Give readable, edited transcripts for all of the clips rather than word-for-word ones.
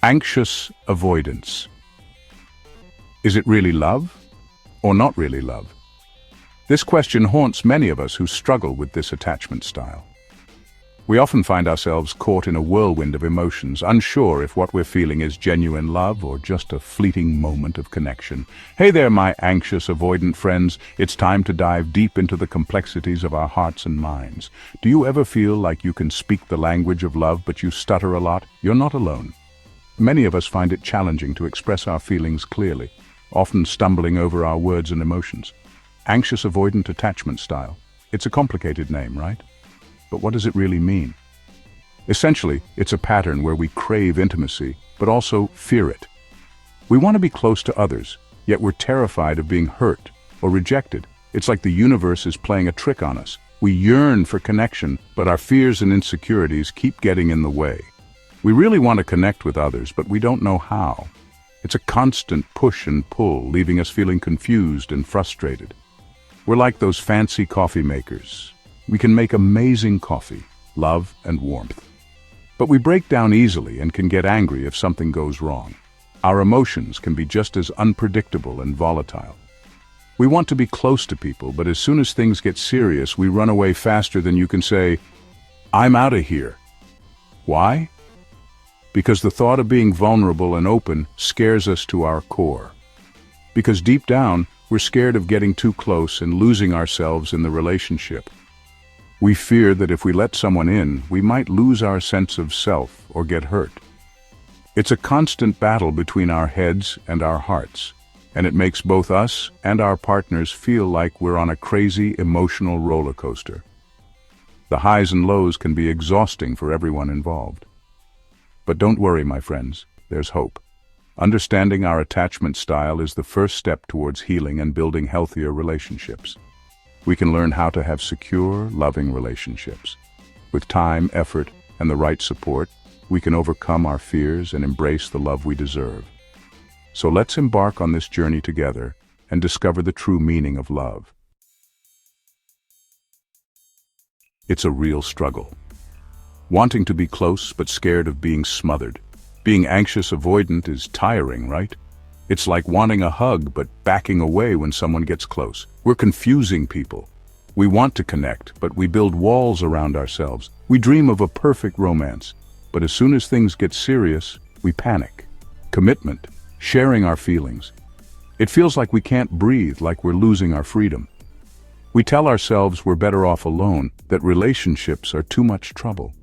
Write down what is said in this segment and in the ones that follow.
Anxious avoidance. Is it really love or not really love? This question haunts many of us who struggle with this attachment style. We often find ourselves caught in a whirlwind of emotions, unsure if what we're feeling is genuine love or just a fleeting moment of connection. Hey there, my anxious avoidant friends. It's time to dive deep into the complexities of our hearts and minds. Do you ever feel like you can speak the language of love but you stutter a lot? You're not alone. Many of us find it challenging to express our feelings clearly, often stumbling over our words and emotions. Anxious avoidant attachment style. It's a complicated name, right? But what does it really mean? Essentially, it's a pattern where we crave intimacy, but also fear it. We want to be close to others, yet we're terrified of being hurt or rejected. It's like the universe is playing a trick on us. We yearn for connection, but our fears and insecurities keep getting in the way. We really want to connect with others, but we don't know how. It's a constant push and pull, leaving us feeling confused and frustrated. We're like those fancy coffee makers. We can make amazing coffee, love and warmth. But we break down easily and can get angry if something goes wrong. Our emotions can be just as unpredictable and volatile. We want to be close to people, but as soon as things get serious, we run away faster than you can say, "I'm out of here." Why? Because the thought of being vulnerable and open scares us to our core. Because deep down, we're scared of getting too close and losing ourselves in the relationship. We fear that if we let someone in, we might lose our sense of self or get hurt. It's a constant battle between our heads and our hearts, and it makes both us and our partners feel like we're on a crazy emotional roller coaster. The highs and lows can be exhausting for everyone involved. But don't worry, my friends, there's hope. Understanding our attachment style is the first step towards healing and building healthier relationships. We can learn how to have secure, loving relationships. With time, effort, and the right support, we can overcome our fears and embrace the love we deserve. So let's embark on this journey together and discover the true meaning of love. It's a real struggle. Wanting to be close but scared of being smothered. Being anxious avoidant is tiring, right? It's like wanting a hug but backing away when someone gets close. We're confusing people. We want to connect, but we build walls around ourselves. We dream of a perfect romance, but as soon as things get serious, we panic. Commitment, sharing our feelings. It feels like we can't breathe, like we're losing our freedom. We tell ourselves we're better off alone, that relationships are too much trouble.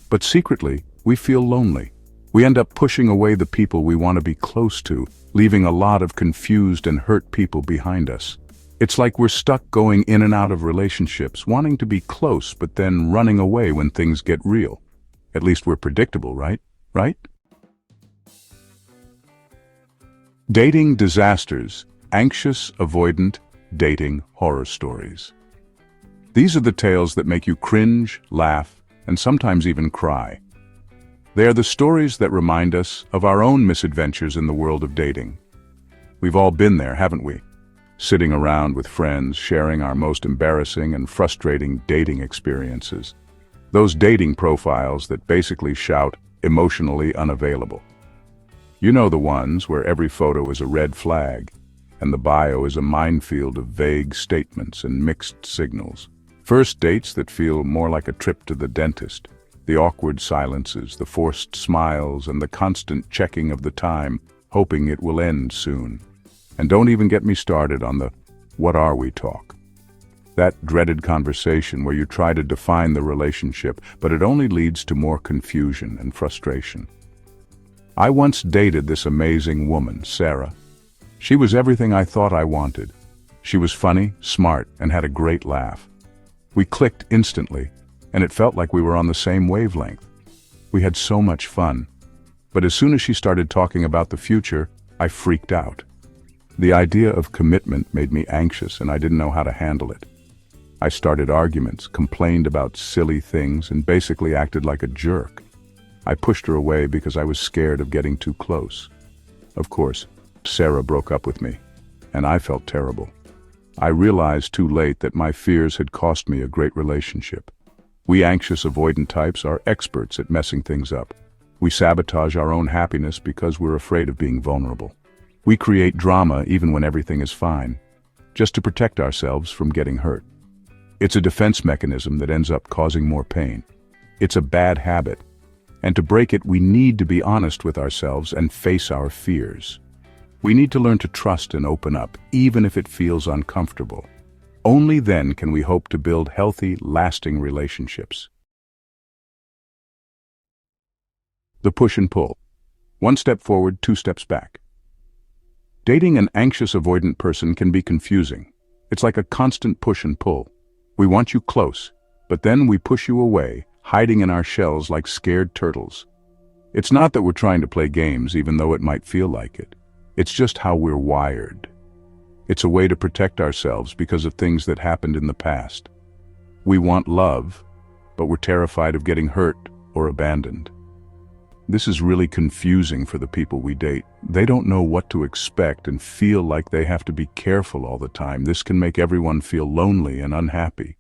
But secretly, we feel lonely. We end up pushing away the people we want to be close to, leaving a lot of confused and hurt people behind us. It's like we're stuck going in and out of relationships, wanting to be close but then running away when things get real. At least we're predictable, right? Right? Dating disasters, anxious, avoidant, dating horror stories. These are the tales that make you cringe, laugh, and sometimes even cry. They are the stories that remind us of our own misadventures in the world of dating. We've all been there, haven't we? Sitting around with friends, sharing our most embarrassing and frustrating dating experiences. Those dating profiles that basically shout, "emotionally unavailable." You know, the ones where every photo is a red flag, and the bio is a minefield of vague statements and mixed signals. First dates that feel more like a trip to the dentist. The awkward silences, the forced smiles, and the constant checking of the time, hoping it will end soon. And don't even get me started on the "what are we" talk. That dreaded conversation where you try to define the relationship, but it only leads to more confusion and frustration. I once dated this amazing woman, Sarah. She was everything I thought I wanted. She was funny, smart, and had a great laugh. We clicked instantly, and it felt like we were on the same wavelength. We had so much fun. But as soon as she started talking about the future, I freaked out. The idea of commitment made me anxious, and I didn't know how to handle it. I started arguments, complained about silly things, and basically acted like a jerk. I pushed her away because I was scared of getting too close. Of course, Sarah broke up with me, and I felt terrible. I realized too late that my fears had cost me a great relationship. We anxious avoidant types are experts at messing things up. We sabotage our own happiness because we're afraid of being vulnerable. We create drama even when everything is fine, just to protect ourselves from getting hurt. It's a defense mechanism that ends up causing more pain. It's a bad habit, and to break it, we need to be honest with ourselves and face our fears. We need to learn to trust and open up, even if it feels uncomfortable. Only then can we hope to build healthy, lasting relationships. The push and pull. 1 step forward, 2 steps back. Dating an anxious avoidant person can be confusing. It's like a constant push and pull. We want you close, but then we push you away, hiding in our shells like scared turtles. It's not that we're trying to play games, even though it might feel like it. It's just how we're wired. It's a way to protect ourselves because of things that happened in the past. We want love, but we're terrified of getting hurt or abandoned. This is really confusing for the people we date. They don't know what to expect and feel like they have to be careful all the time. This can make everyone feel lonely and unhappy.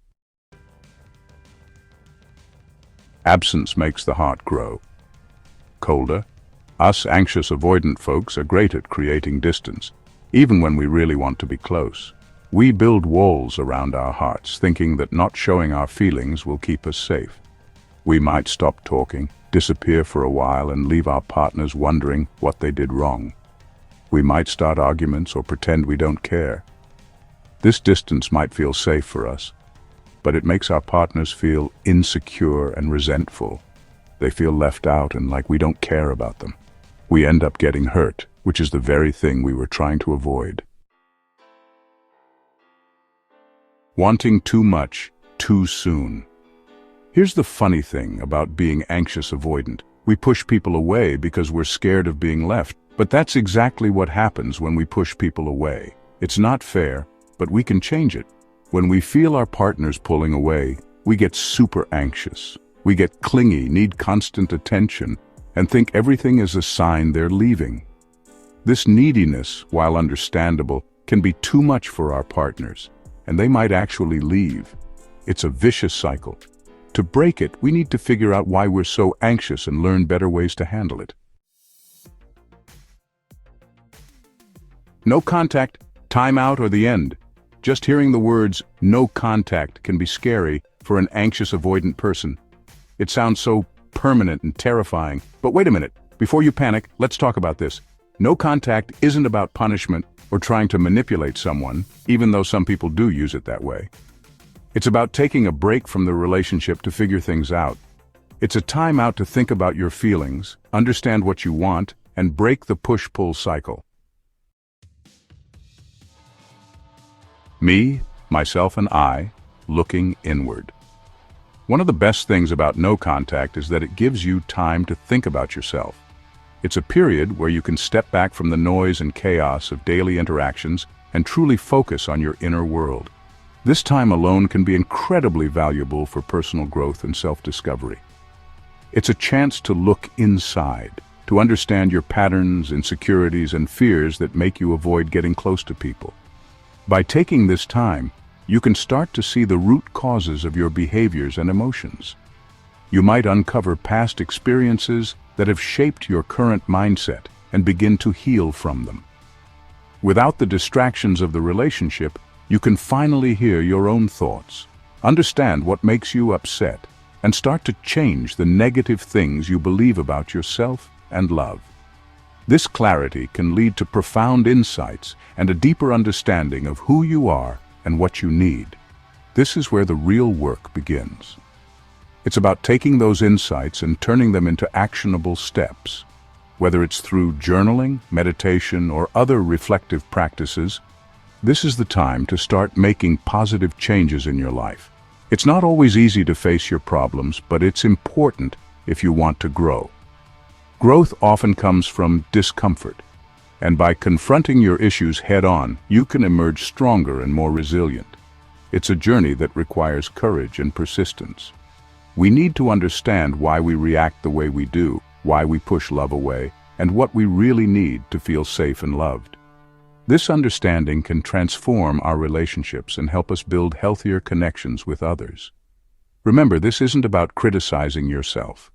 Absence makes the heart grow colder. Us anxious avoidant folks are great at creating distance, even when we really want to be close. We build walls around our hearts, thinking that not showing our feelings will keep us safe. We might stop talking, disappear for a while, and leave our partners wondering what they did wrong. We might start arguments or pretend we don't care. This distance might feel safe for us, but it makes our partners feel insecure and resentful. They feel left out and like we don't care about them. We end up getting hurt, which is the very thing we were trying to avoid. Wanting too much, too soon. Here's the funny thing about being anxious avoidant. We push people away because we're scared of being left, but that's exactly what happens when we push people away. It's not fair, but we can change it. When we feel our partners pulling away, we get super anxious. We get clingy, need constant attention, and think everything is a sign they're leaving. This neediness, while understandable, can be too much for our partners, and they might actually leave. It's a vicious cycle. To break it, we need to figure out why we're so anxious and learn better ways to handle it. No contact, time out, or the end. Just hearing the words, no contact, can be scary for an anxious avoidant person. It sounds so permanent and terrifying. But wait a minute, before you panic, let's talk about this. No contact isn't about punishment or trying to manipulate someone, even though some people do use it that way. It's about taking a break from the relationship to figure things out. It's a time out to think about your feelings, understand what you want, and break the push-pull cycle. Me, myself, and I, looking inward. One of the best things about no contact is that it gives you time to think about yourself. It's a period where you can step back from the noise and chaos of daily interactions and truly focus on your inner world. This time alone can be incredibly valuable for personal growth and self-discovery. It's a chance to look inside, to understand your patterns, insecurities, and fears that make you avoid getting close to people. By taking this time, you can start to see the root causes of your behaviors and emotions. You might uncover past experiences that have shaped your current mindset and begin to heal from them. Without the distractions of the relationship, you can finally hear your own thoughts, understand what makes you upset, and start to change the negative things you believe about yourself and love. This clarity can lead to profound insights and a deeper understanding of who you are and what you need. This is where the real work begins. It's about taking those insights and turning them into actionable steps. Whether it's through journaling, meditation, or other reflective practices, this is the time to start making positive changes in your life. It's not always easy to face your problems, but it's important if you want to grow. Growth often comes from discomfort, and by confronting your issues head-on, you can emerge stronger and more resilient. It's a journey that requires courage and persistence. We need to understand why we react the way we do, why we push love away, and what we really need to feel safe and loved. This understanding can transform our relationships and help us build healthier connections with others. Remember, this isn't about criticizing yourself.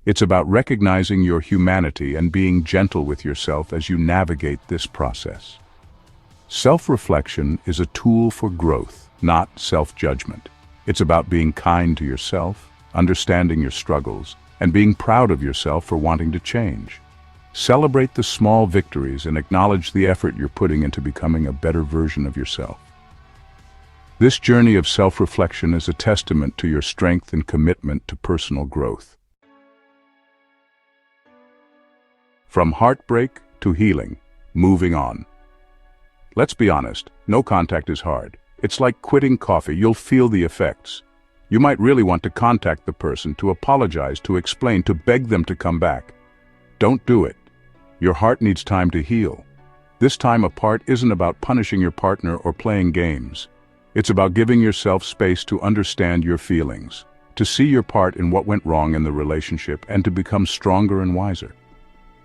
It's about recognizing your humanity and being gentle with yourself as you navigate this process. Self-reflection is a tool for growth, not self-judgment. It's about being kind to yourself, understanding your struggles, and being proud of yourself for wanting to change. Celebrate the small victories and acknowledge the effort you're putting into becoming a better version of yourself. This journey of self-reflection is a testament to your strength and commitment to personal growth. From heartbreak to healing, moving on. Let's be honest, no contact is hard. It's like quitting coffee, you'll feel the effects. You might really want to contact the person, to apologize, to explain, to beg them to come back. Don't do it. Your heart needs time to heal. This time apart isn't about punishing your partner or playing games. It's about giving yourself space to understand your feelings, to see your part in what went wrong in the relationship, and to become stronger and wiser.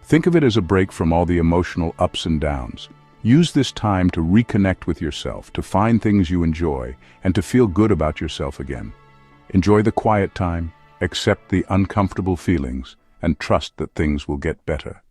Think of it as a break from all the emotional ups and downs. Use this time to reconnect with yourself, to find things you enjoy, and to feel good about yourself again. Enjoy the quiet time, accept the uncomfortable feelings, and trust that things will get better.